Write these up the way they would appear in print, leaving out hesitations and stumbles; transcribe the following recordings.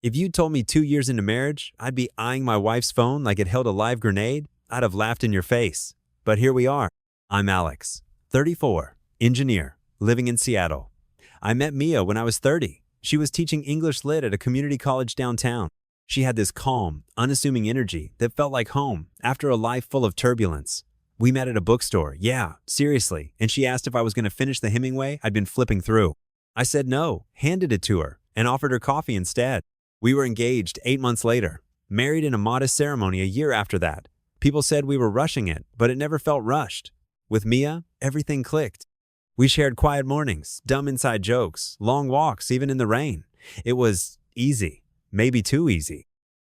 If you told me 2 years into marriage, I'd be eyeing my wife's phone like it held a live grenade, I'd have laughed in your face. But here we are. I'm Alex, 34, engineer, living in Seattle. I met Mia when I was 30. She was teaching English Lit at a community college downtown. She had this calm, unassuming energy that felt like home after a life full of turbulence. We met at a bookstore, yeah, seriously, and she asked if I was going to finish the Hemingway I'd been flipping through. I said no, handed it to her, and offered her coffee instead. We were engaged 8 months later, married in a modest ceremony a year after that. People said we were rushing it, but it never felt rushed. With Mia, everything clicked. We shared quiet mornings, dumb inside jokes, long walks, even in the rain. It was easy, maybe too easy.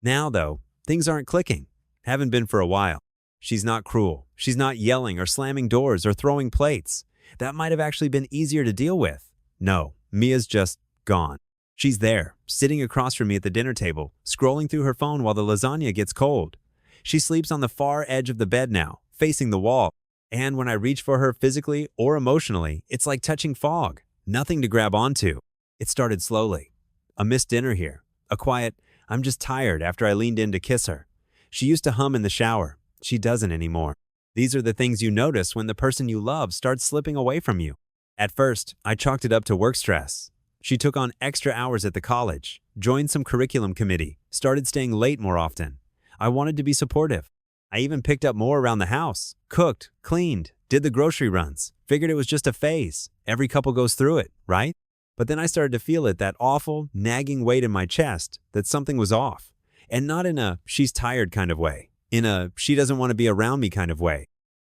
Now, though, things aren't clicking. Haven't been for a while. She's not cruel. She's not yelling or slamming doors or throwing plates. That might have actually been easier to deal with. No, Mia's just gone. She's there, sitting across from me at the dinner table, scrolling through her phone while the lasagna gets cold. She sleeps on the far edge of the bed now, facing the wall. And when I reach for her physically or emotionally, it's like touching fog. Nothing to grab onto. It started slowly. A missed dinner here. A quiet, I'm just tired after I leaned in to kiss her. She used to hum in the shower. She doesn't anymore. These are the things you notice when the person you love starts slipping away from you. At first, I chalked it up to work stress. She took on extra hours at the college, joined some curriculum committee, started staying late more often. I wanted to be supportive. I even picked up more around the house, cooked, cleaned, did the grocery runs, figured it was just a phase. Every couple goes through it, right? But then I started to feel it, that awful, nagging weight in my chest, that something was off. And not in a she's tired kind of way, in a she doesn't want to be around me kind of way.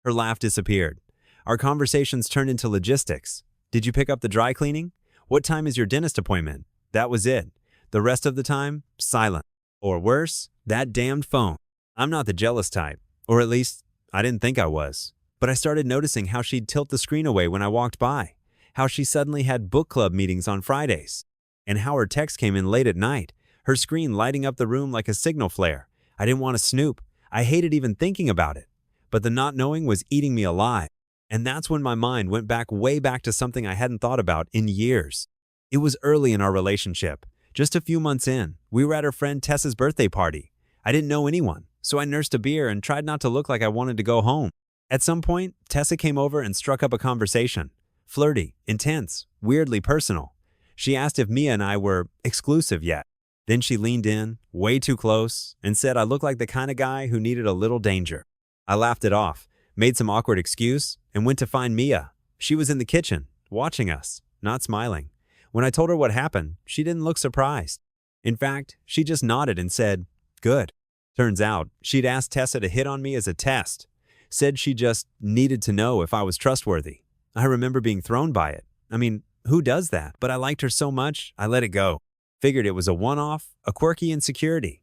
Her laugh disappeared. Our conversations turned into logistics. Did you pick up the dry cleaning? What time is your dentist appointment? That was it. The rest of the time, silent. Or worse, that damned phone. I'm not the jealous type, or at least I didn't think I was. But I started noticing how she'd tilt the screen away when I walked by, how she suddenly had book club meetings on Fridays, and how her text came in late at night, her screen lighting up the room like a signal flare. I didn't want to snoop. I hated even thinking about it. But the not knowing was eating me alive. And that's when my mind went back way back to something I hadn't thought about in years. It was early in our relationship. Just a few months in, we were at her friend Tessa's birthday party. I didn't know anyone, so I nursed a beer and tried not to look like I wanted to go home. At some point, Tessa came over and struck up a conversation. Flirty, intense, weirdly personal. She asked if Mia and I were exclusive yet. Then she leaned in, way too close, and said I looked like the kind of guy who needed a little danger. I laughed it off, made some awkward excuse, and went to find Mia. She was in the kitchen, watching us, not smiling. When I told her what happened, she didn't look surprised. In fact, she just nodded and said, "Good." Turns out, she'd asked Tessa to hit on me as a test. Said she just needed to know if I was trustworthy. I remember being thrown by it. I mean, who does that? But I liked her so much, I let it go. Figured it was a one-off, a quirky insecurity.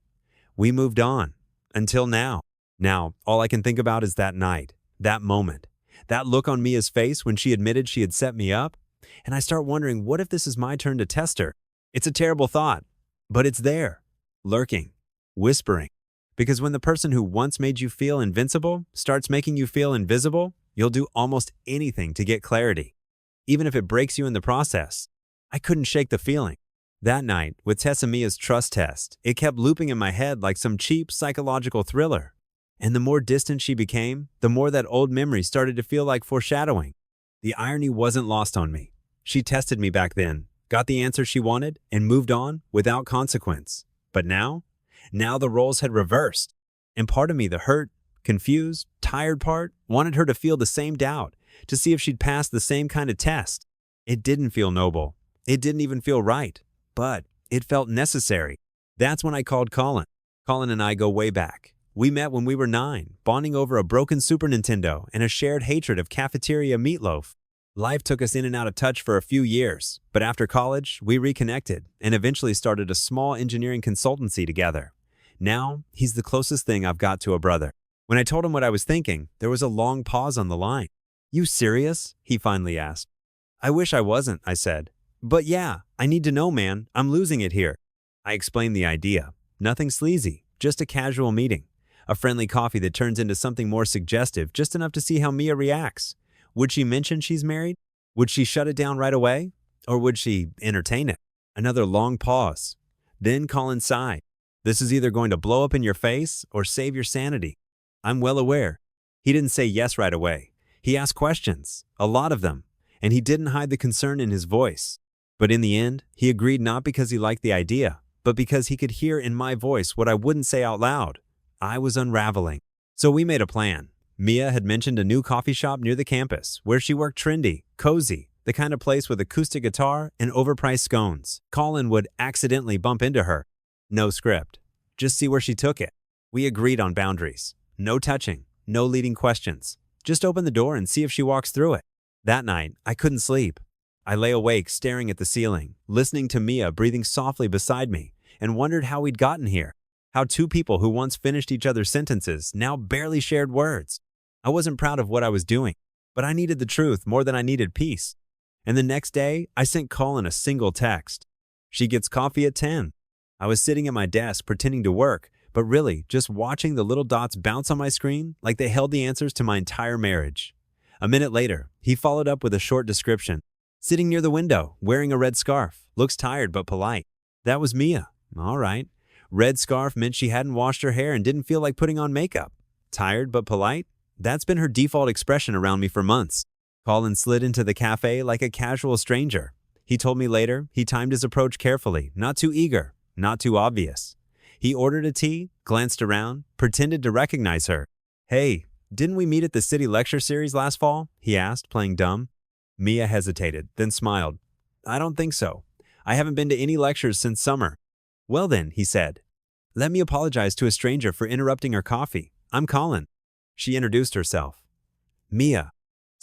We moved on. Until now. Now, all I can think about is that night, that moment, that look on Mia's face when she admitted she had set me up. And I start wondering, what if this is my turn to test her? It's a terrible thought, but it's there, lurking, whispering. Because when the person who once made you feel invincible starts making you feel invisible, you'll do almost anything to get clarity, even if it breaks you in the process. I couldn't shake the feeling. That night, with Tessa Mia's trust test, it kept looping in my head like some cheap psychological thriller. And the more distant she became, the more that old memory started to feel like foreshadowing. The irony wasn't lost on me. She tested me back then, got the answer she wanted, and moved on without consequence. But now the roles had reversed. And part of me, the hurt, confused, tired part, wanted her to feel the same doubt, to see if she'd pass the same kind of test. It didn't feel noble. It didn't even feel right. But it felt necessary. That's when I called Colin. Colin and I go way back. We met when we were 9, bonding over a broken Super Nintendo and a shared hatred of cafeteria meatloaf. Life took us in and out of touch for a few years, but after college, we reconnected and eventually started a small engineering consultancy together. Now, he's the closest thing I've got to a brother. When I told him what I was thinking, there was a long pause on the line. "You serious?" he finally asked. "I wish I wasn't," I said. "But yeah, I need to know, man. I'm losing it here." I explained the idea. Nothing sleazy, just a casual meeting. A friendly coffee that turns into something more suggestive, just enough to see how Mia reacts. Would she mention she's married? Would she shut it down right away? Or would she entertain it? Another long pause. Then Colin sighed. This is either going to blow up in your face or save your sanity. I'm well aware. He didn't say yes right away. He asked questions, a lot of them, and he didn't hide the concern in his voice. But in the end, he agreed not because he liked the idea, but because he could hear in my voice what I wouldn't say out loud. I was unraveling. So we made a plan. Mia had mentioned a new coffee shop near the campus where she worked trendy, cozy, the kind of place with acoustic guitar and overpriced scones. Colin would accidentally bump into her. No script. Just see where she took it. We agreed on boundaries. No touching, no leading questions. Just open the door and see if she walks through it. That night, I couldn't sleep. I lay awake staring at the ceiling, listening to Mia breathing softly beside me, and wondered how we'd gotten here. How two people who once finished each other's sentences now barely shared words. I wasn't proud of what I was doing, but I needed the truth more than I needed peace. And the next day, I sent Colin a single text. She gets coffee at 10. I was sitting at my desk pretending to work, but really just watching the little dots bounce on my screen like they held the answers to my entire marriage. A minute later, he followed up with a short description. Sitting near the window, wearing a red scarf, looks tired but polite. That was Mia. All right. Red scarf meant she hadn't washed her hair and didn't feel like putting on makeup. Tired but polite? That's been her default expression around me for months. Colin slid into the cafe like a casual stranger. He told me later he timed his approach carefully, not too eager, not too obvious. He ordered a tea, glanced around, pretended to recognize her. Hey, didn't we meet at the city lecture series last fall? He asked, playing dumb. Mia hesitated, then smiled. I don't think so. I haven't been to any lectures since summer. Well then, he said. Let me apologize to a stranger for interrupting her coffee. I'm Colin. She introduced herself. Mia.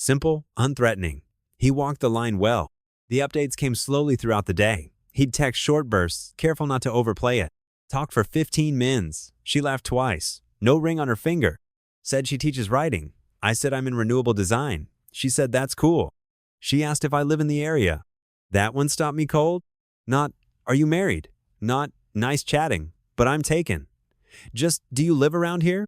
Simple, unthreatening. He walked the line well. The updates came slowly throughout the day. He'd text short bursts, careful not to overplay it. Talked for 15 mins. She laughed twice. No ring on her finger. Said she teaches writing. I said I'm in renewable design. She said that's cool. She asked if I live in the area. That one stopped me cold. Not, are you married? Not, nice chatting, but I'm taken. Just, do you live around here?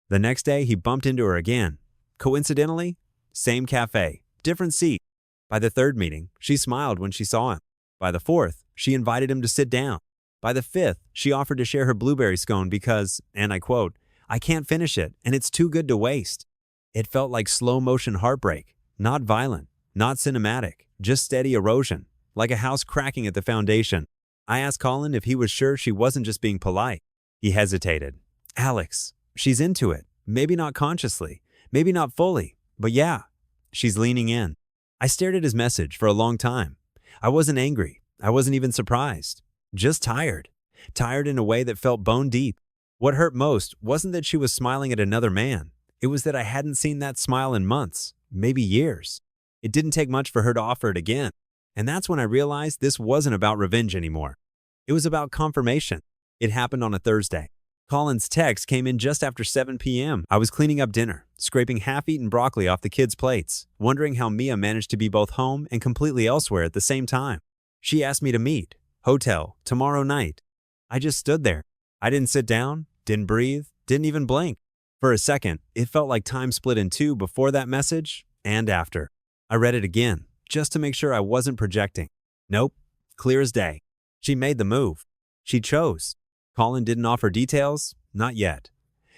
The next day, he bumped into her again. Coincidentally, same cafe, different seat. By the third meeting, she smiled when she saw him. By the fourth, she invited him to sit down. By the fifth, she offered to share her blueberry scone because, and I quote, I can't finish it and it's too good to waste. It felt like slow-motion heartbreak, not violent, not cinematic, just steady erosion, like a house cracking at the foundation. I asked Colin if he was sure she wasn't just being polite. He hesitated. Alex, she's into it. Maybe not consciously, maybe not fully, but yeah, she's leaning in. I stared at his message for a long time. I wasn't angry. I wasn't even surprised. Just tired. Tired in a way that felt bone deep. What hurt most wasn't that she was smiling at another man. It was that I hadn't seen that smile in months, maybe years. It didn't take much for her to offer it again. And that's when I realized this wasn't about revenge anymore. It was about confirmation. It happened on a Thursday. Colin's text came in just after 7 p.m. I was cleaning up dinner, scraping half-eaten broccoli off the kids' plates, wondering how Mia managed to be both home and completely elsewhere at the same time. She asked me to meet. Hotel, tomorrow night. I just stood there. I didn't sit down, didn't breathe, didn't even blink. For a second, it felt like time split in two before that message and after. I read it again, just to make sure I wasn't projecting. Nope, clear as day. She made the move. She chose. Colin didn't offer details, not yet.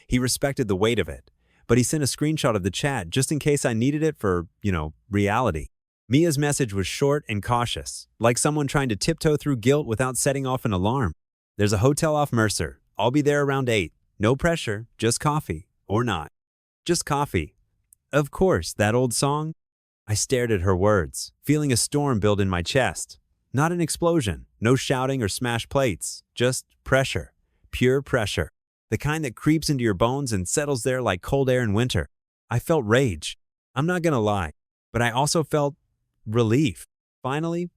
He respected the weight of it, but he sent a screenshot of the chat just in case I needed it for, reality. Mia's message was short and cautious, like someone trying to tiptoe through guilt without setting off an alarm. There's a hotel off Mercer. I'll be there around 8. No pressure, just coffee. Or not. Just coffee. Of course, that old song. I stared at her words, feeling a storm build in my chest. Not an explosion, no shouting or smashed plates, just pressure. Pure pressure. The kind that creeps into your bones and settles there like cold air in winter. I felt rage. I'm not gonna lie, but I also felt relief. Finally,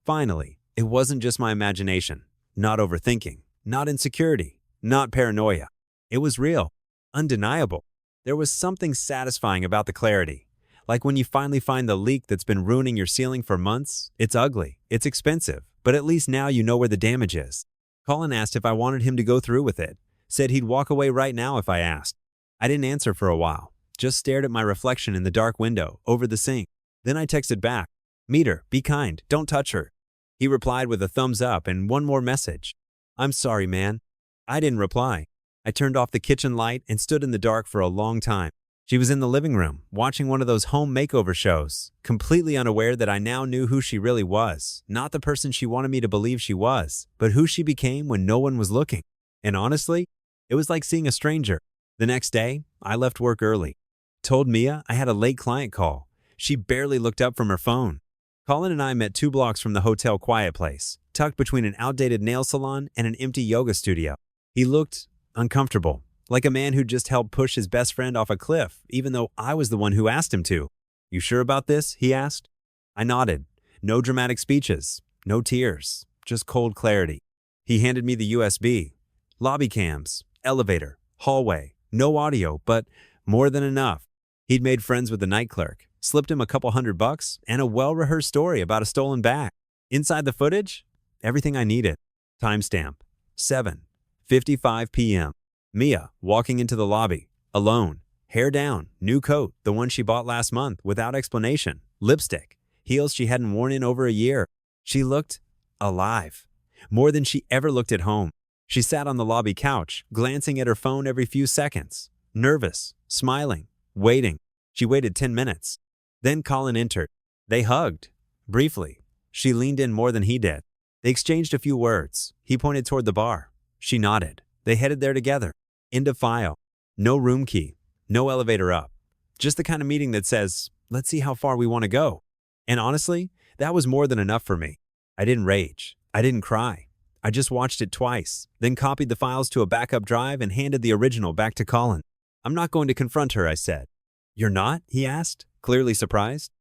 it wasn't just my imagination. Not overthinking, not insecurity, not paranoia. It was real, undeniable. There was something satisfying about the clarity. Like when you finally find the leak that's been ruining your ceiling for months. It's ugly, it's expensive, but at least now you know where the damage is. Colin asked if I wanted him to go through with it. Said he'd walk away right now if I asked. I didn't answer for a while, just stared at my reflection in the dark window over the sink. Then I texted back, meet her, be kind, don't touch her. He replied with a thumbs up and one more message. I'm sorry, man. I didn't reply. I turned off the kitchen light and stood in the dark for a long time. She was in the living room, watching one of those home makeover shows, completely unaware that I now knew who she really was. Not the person she wanted me to believe she was, but who she became when no one was looking. And honestly, it was like seeing a stranger. The next day, I left work early. Told Mia I had a late client call. She barely looked up from her phone. Colin and I met 2 blocks from the hotel Quiet Place, tucked between an outdated nail salon and an empty yoga studio. He looked uncomfortable, like a man who just helped push his best friend off a cliff, even though I was the one who asked him to. "You sure about this?" he asked. I nodded. No dramatic speeches, no tears, just cold clarity. He handed me the USB. Lobby cams, elevator, hallway, no audio, but more than enough. He'd made friends with the night clerk, slipped him a couple $100, and a well-rehearsed story about a stolen bag. Inside the footage, everything I needed. Timestamp, 7:55 p.m. Mia walking into the lobby, alone, hair down, new coat, the one she bought last month, without explanation, lipstick, heels she hadn't worn in over a year. She looked alive, more than she ever looked at home. She sat on the lobby couch, glancing at her phone every few seconds, nervous, smiling, waiting. She waited 10 minutes. Then Colin entered. They hugged. Briefly. She leaned in more than he did. They exchanged a few words. He pointed toward the bar. She nodded. They headed there together. End of file. No room key. No elevator up. Just the kind of meeting that says, let's see how far we want to go. And honestly, that was more than enough for me. I didn't rage. I didn't cry. I just watched it twice, then copied the files to a backup drive and handed the original back to Colin. "I'm not going to confront her," I said. "You're not?" he asked, clearly surprised.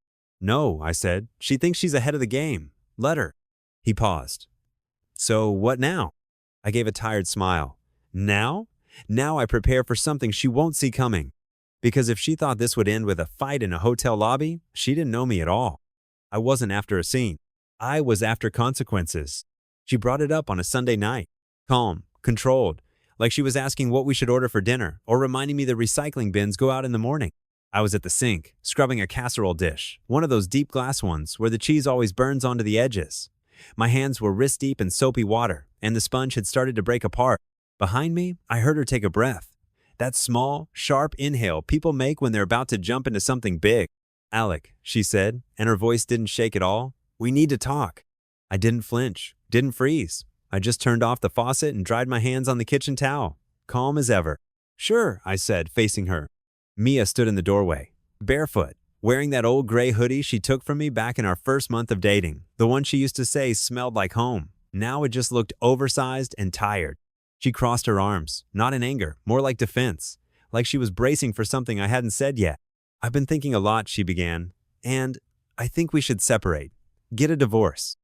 "No," I said. "She thinks she's ahead of the game. Let her." He paused. "So what now?" I gave a tired smile. Now? Now I prepare for something she won't see coming. Because if she thought this would end with a fight in a hotel lobby, she didn't know me at all. I wasn't after a scene. I was after consequences. She brought it up on a Sunday night. Calm, controlled, like she was asking what we should order for dinner or reminding me the recycling bins go out in the morning. I was at the sink, scrubbing a casserole dish, one of those deep glass ones where the cheese always burns onto the edges. My hands were wrist deep in soapy water, and the sponge had started to break apart. Behind me, I heard her take a breath. That small, sharp inhale people make when they're about to jump into something big. "Alec," she said, and her voice didn't shake at all. "We need to talk." I didn't flinch, didn't freeze. I just turned off the faucet and dried my hands on the kitchen towel, calm as ever. "Sure," I said, facing her. Mia stood in the doorway, barefoot, wearing that old gray hoodie she took from me back in our first month of dating, the one she used to say smelled like home. Now it just looked oversized and tired. She crossed her arms, not in anger, more like defense, like she was bracing for something I hadn't said yet. "I've been thinking a lot," she began, "and I think we should separate. Get a divorce."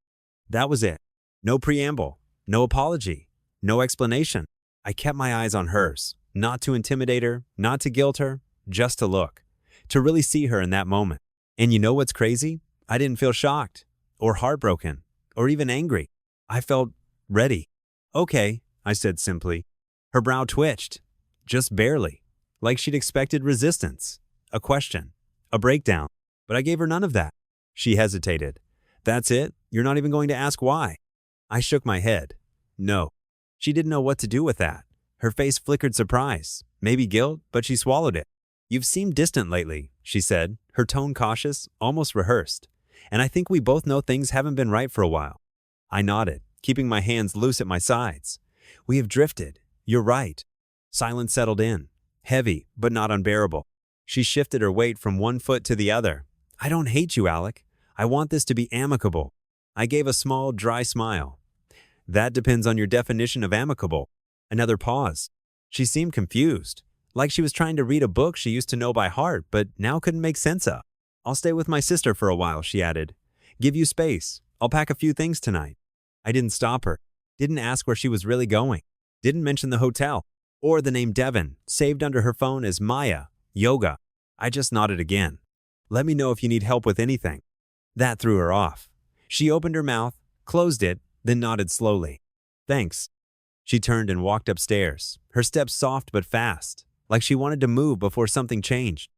That was it. No preamble, no apology, no explanation. I kept my eyes on hers, not to intimidate her, not to guilt her, just to look, to really see her in that moment. And you know what's crazy? I didn't feel shocked, or heartbroken, or even angry. I felt ready. "Okay," I said simply. Her brow twitched, just barely, like she'd expected resistance, a question, a breakdown. But I gave her none of that. She hesitated. "That's it? You're not even going to ask why?" I shook my head. No. She didn't know what to do with that. Her face flickered surprise, maybe guilt, but she swallowed it. "You've seemed distant lately," she said, her tone cautious, almost rehearsed. "And I think we both know things haven't been right for a while." I nodded, keeping my hands loose at my sides. "We have drifted. You're right." Silence settled in, heavy, but not unbearable. She shifted her weight from one foot to the other. "I don't hate you, Alec. I want this to be amicable." I gave a small, dry smile. "That depends on your definition of amicable." Another pause. She seemed confused, like she was trying to read a book she used to know by heart, but now couldn't make sense of. "I'll stay with my sister for a while," she added. "Give you space. I'll pack a few things tonight." I didn't stop her. Didn't ask where she was really going. Didn't mention the hotel, or the name Devon, saved under her phone as Maya, yoga. I just nodded again. "Let me know if you need help with anything." That threw her off. She opened her mouth, closed it, then nodded slowly. "Thanks." She turned and walked upstairs, her steps soft but fast, like she wanted to move before something changed.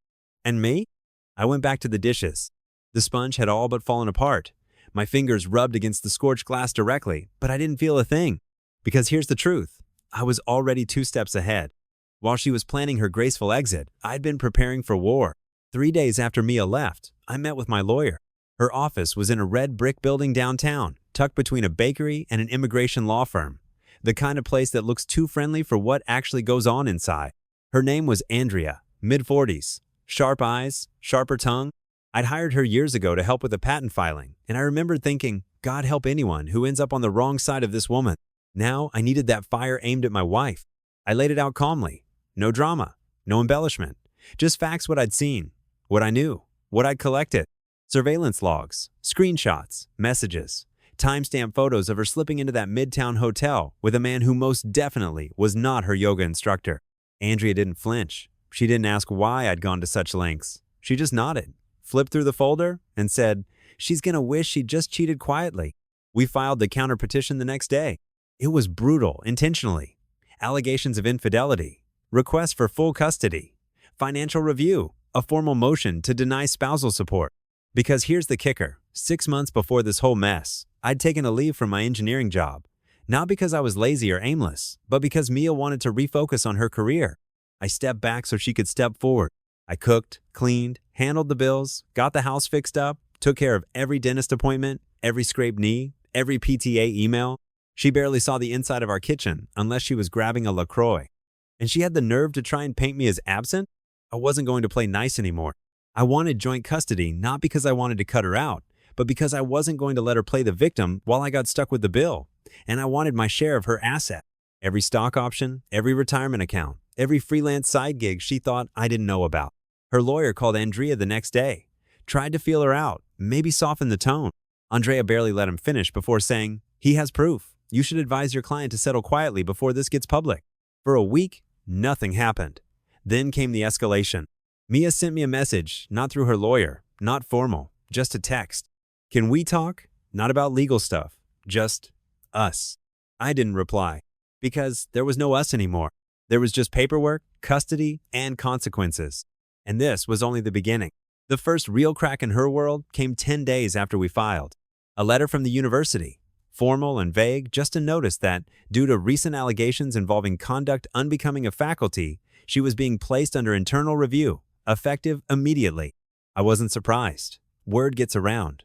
And me? I went back to the dishes. The sponge had all but fallen apart. My fingers rubbed against the scorched glass directly, but I didn't feel a thing. Because here's the truth. I was already 2 steps ahead. While she was planning her graceful exit, I'd been preparing for war. 3 days after Mia left, I met with my lawyer. Her office was in a red brick building downtown, tucked between a bakery and an immigration law firm. The kind of place that looks too friendly for what actually goes on inside. Her name was Andrea, mid-40s. Sharp eyes, sharper tongue. I'd hired her years ago to help with the patent filing, and I remembered thinking, God help anyone who ends up on the wrong side of this woman. Now I needed that fire aimed at my wife. I laid it out calmly. No drama, no embellishment. Just facts: what I'd seen, what I knew, what I'd collected. Surveillance logs, screenshots, messages, timestamp photos of her slipping into that midtown hotel with a man who most definitely was not her yoga instructor. Andrea didn't flinch. She didn't ask why I'd gone to such lengths. She just nodded, flipped through the folder, and said, she's gonna wish she'd just cheated quietly. We filed the counter petition the next day. It was brutal, intentionally. Allegations of infidelity, requests for full custody, financial review, a formal motion to deny spousal support. Because here's the kicker. 6 months before this whole mess, I'd taken a leave from my engineering job. Not because I was lazy or aimless, but because Mia wanted to refocus on her career. I stepped back so she could step forward. I cooked, cleaned, handled the bills, got the house fixed up, took care of every dentist appointment, every scraped knee, every PTA email. She barely saw the inside of our kitchen unless she was grabbing a LaCroix. And she had the nerve to try and paint me as absent? I wasn't going to play nice anymore. I wanted joint custody not because I wanted to cut her out, but because I wasn't going to let her play the victim while I got stuck with the bill. And I wanted my share of her asset. Every stock option, every retirement account, every freelance side gig she thought I didn't know about. Her lawyer called Andrea the next day, tried to feel her out, maybe soften the tone. Andrea barely let him finish before saying, he has proof. You should advise your client to settle quietly before this gets public. For a week, nothing happened. Then came the escalation. Mia sent me a message, not through her lawyer, not formal, just a text. Can we talk? Not about legal stuff, just us. I didn't reply, because there was no us anymore. There was just paperwork, custody, and consequences. And this was only the beginning. The first real crack in her world came 10 days after we filed. A letter from the university, formal and vague, just a notice that, due to recent allegations involving conduct unbecoming of faculty, she was being placed under internal review, effective immediately. I wasn't surprised. Word gets around,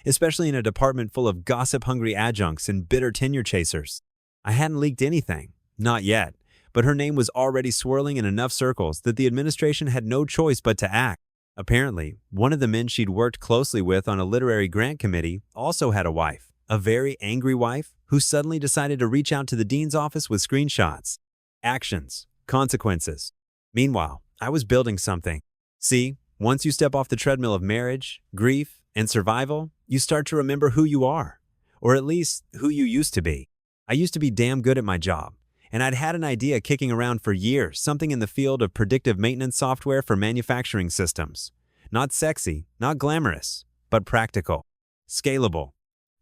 especially in a department full of gossip-hungry adjuncts and bitter tenure chasers. I hadn't leaked anything, not yet, but her name was already swirling in enough circles that the administration had no choice but to act. Apparently, one of the men she'd worked closely with on a literary grant committee also had a wife, a very angry wife, who suddenly decided to reach out to the dean's office with screenshots. Actions, consequences. Meanwhile, I was building something. See, once you step off the treadmill of marriage, grief, and survival, you start to remember who you are, or at least who you used to be. I used to be damn good at my job, and I'd had an idea kicking around for years, something in the field of predictive maintenance software for manufacturing systems. Not sexy, not glamorous, but practical, scalable,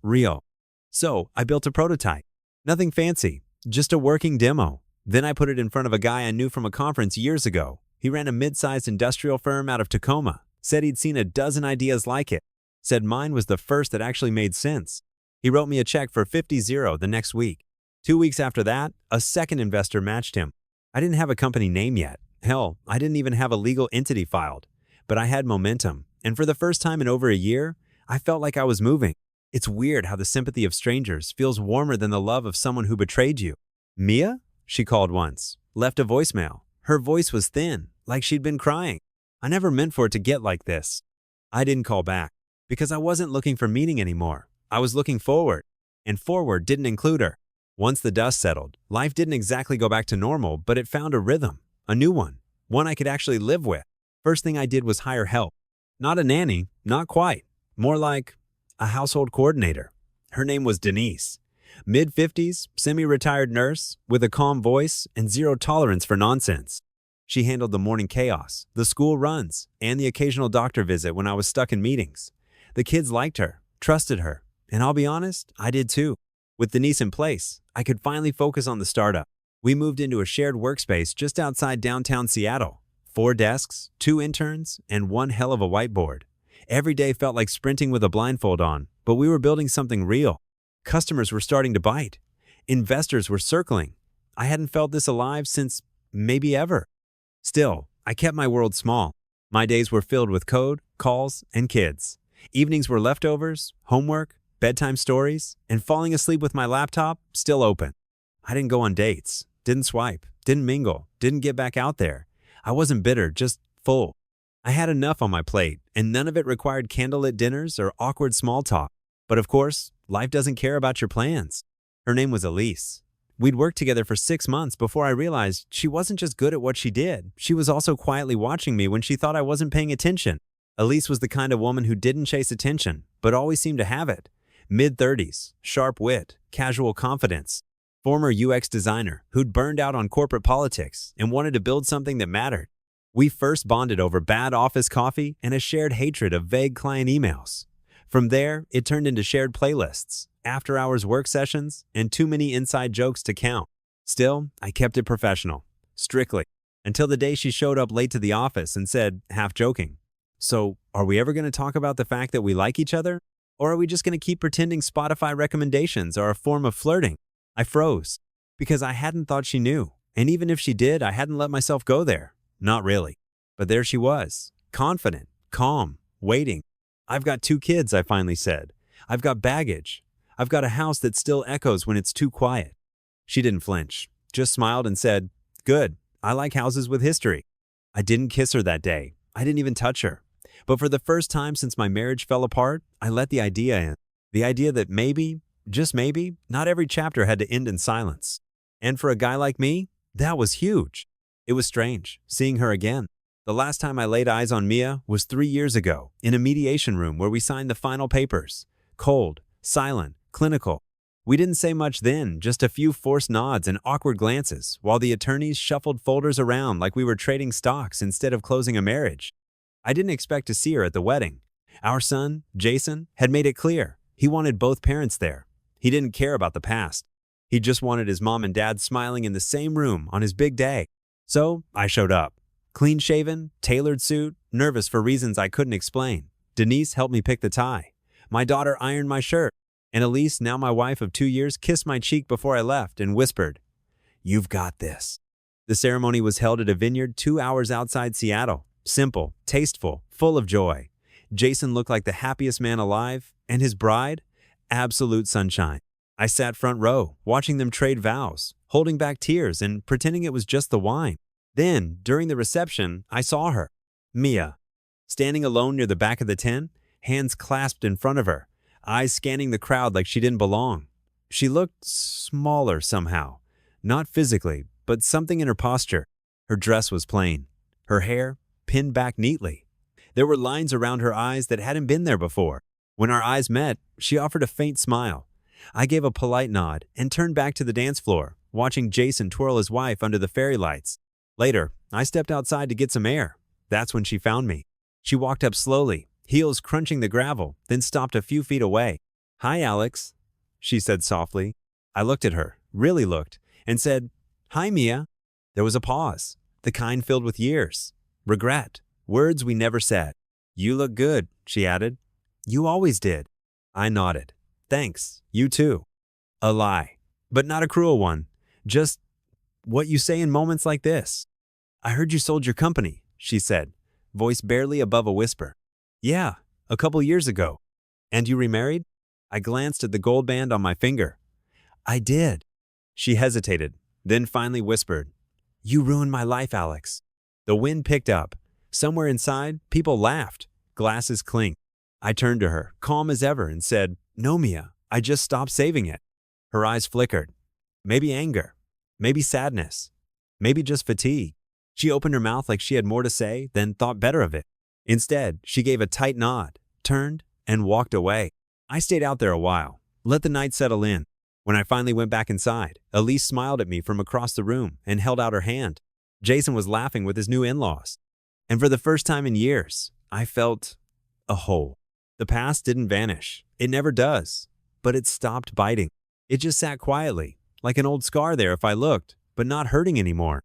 real. So I built a prototype. Nothing fancy, just a working demo. Then I put it in front of a guy I knew from a conference years ago. He ran a mid-sized industrial firm out of Tacoma, said he'd seen a dozen ideas like it, said mine was the first that actually made sense. He wrote me a check for $50,000 the next week. 2 weeks after that, a second investor matched him. I didn't have a company name yet. Hell, I didn't even have a legal entity filed. But I had momentum, and for the first time in over a year, I felt like I was moving. It's weird how the sympathy of strangers feels warmer than the love of someone who betrayed you. Mia? She called once, left a voicemail. Her voice was thin, like she'd been crying. I never meant for it to get like this. I didn't call back, because I wasn't looking for meaning anymore. I was looking forward, and forward didn't include her. Once the dust settled, life didn't exactly go back to normal, but it found a rhythm, a new one I could actually live with. First thing I did was hire help. Not a nanny, not quite. More like a household coordinator. Her name was Denise. Mid-50s, semi-retired nurse with a calm voice and zero tolerance for nonsense. She handled the morning chaos, the school runs, and the occasional doctor visit when I was stuck in meetings. The kids liked her, trusted her, and I'll be honest, I did too. With Denise in place, I could finally focus on the startup. We moved into a shared workspace just outside downtown Seattle. 4 desks, 2 interns, and one hell of a whiteboard. Every day felt like sprinting with a blindfold on, but we were building something real. Customers were starting to bite. Investors were circling. I hadn't felt this alive since maybe ever. Still, I kept my world small. My days were filled with code, calls, and kids. Evenings were leftovers, homework, bedtime stories, and falling asleep with my laptop still open. I didn't go on dates, didn't swipe, didn't mingle, didn't get back out there. I wasn't bitter, just full. I had enough on my plate, and none of it required candlelit dinners or awkward small talk. But of course, life doesn't care about your plans. Her name was Elise. We'd worked together for 6 months before I realized she wasn't just good at what she did. She was also quietly watching me when she thought I wasn't paying attention. Elise was the kind of woman who didn't chase attention, but always seemed to have it. Mid-30s, sharp wit, casual confidence. Former UX designer who'd burned out on corporate politics and wanted to build something that mattered. We first bonded over bad office coffee and a shared hatred of vague client emails. From there, it turned into shared playlists, after-hours work sessions, and too many inside jokes to count. Still, I kept it professional, strictly, until the day she showed up late to the office and said, half joking, "So, are we ever going to talk about the fact that we like each other? Or are we just going to keep pretending Spotify recommendations are a form of flirting?" I froze, because I hadn't thought she knew, and even if she did, I hadn't let myself go there. Not really. But there she was, confident, calm, waiting. "I've got 2 kids," I finally said. "I've got baggage. I've got a house that still echoes when it's too quiet." She didn't flinch, just smiled and said, "Good, I like houses with history." I didn't kiss her that day. I didn't even touch her. But for the first time since my marriage fell apart, I let the idea in. The idea that maybe, just maybe, not every chapter had to end in silence. And for a guy like me, that was huge. It was strange, seeing her again. The last time I laid eyes on Mia was 3 years ago, in a mediation room where we signed the final papers. Cold, silent, clinical. We didn't say much then, just a few forced nods and awkward glances, while the attorneys shuffled folders around like we were trading stocks instead of closing a marriage. I didn't expect to see her at the wedding. Our son, Jason, had made it clear. He wanted both parents there. He didn't care about the past. He just wanted his mom and dad smiling in the same room on his big day. So I showed up. Clean-shaven, tailored suit, nervous for reasons I couldn't explain. Denise helped me pick the tie. My daughter ironed my shirt. And Elise, now my wife of 2 years, kissed my cheek before I left and whispered, "You've got this." The ceremony was held at a vineyard 2 hours outside Seattle. Simple, tasteful, full of joy. Jason looked like the happiest man alive, and his bride, absolute sunshine. I sat front row, watching them trade vows, holding back tears and pretending it was just the wine. Then, during the reception, I saw her, Mia, standing alone near the back of the tent, hands clasped in front of her, eyes scanning the crowd like she didn't belong. She looked smaller somehow, not physically, but something in her posture. Her dress was plain, her hair pinned back neatly. There were lines around her eyes that hadn't been there before. When our eyes met, she offered a faint smile. I gave a polite nod and turned back to the dance floor, watching Jason twirl his wife under the fairy lights. Later, I stepped outside to get some air. That's when she found me. She walked up slowly, heels crunching the gravel, then stopped a few feet away. "Hi, Alex," she said softly. I looked at her, really looked, and said, "Hi, Mia." There was a pause, the kind filled with years, regret, words we never said. "You look good," she added. "You always did." I nodded. "Thanks, you too." A lie, but not a cruel one. Just what you say in moments like this. "I heard you sold your company," she said, voice barely above a whisper. "Yeah, a couple years ago." "And you remarried?" I glanced at the gold band on my finger. "I did." She hesitated, then finally whispered, "You ruined my life, Alex." The wind picked up. Somewhere inside, people laughed. Glasses clinked. I turned to her, calm as ever, and said, "No, Mia, I just stopped saving it." Her eyes flickered. Maybe anger. Maybe sadness. Maybe just fatigue. She opened her mouth like she had more to say, then thought better of it. Instead, she gave a tight nod, turned, and walked away. I stayed out there a while, let the night settle in. When I finally went back inside, Elise smiled at me from across the room and held out her hand. Jason was laughing with his new in-laws. And for the first time in years, I felt a hole. The past didn't vanish. It never does. But it stopped biting. It just sat quietly, like an old scar there if I looked, but not hurting anymore.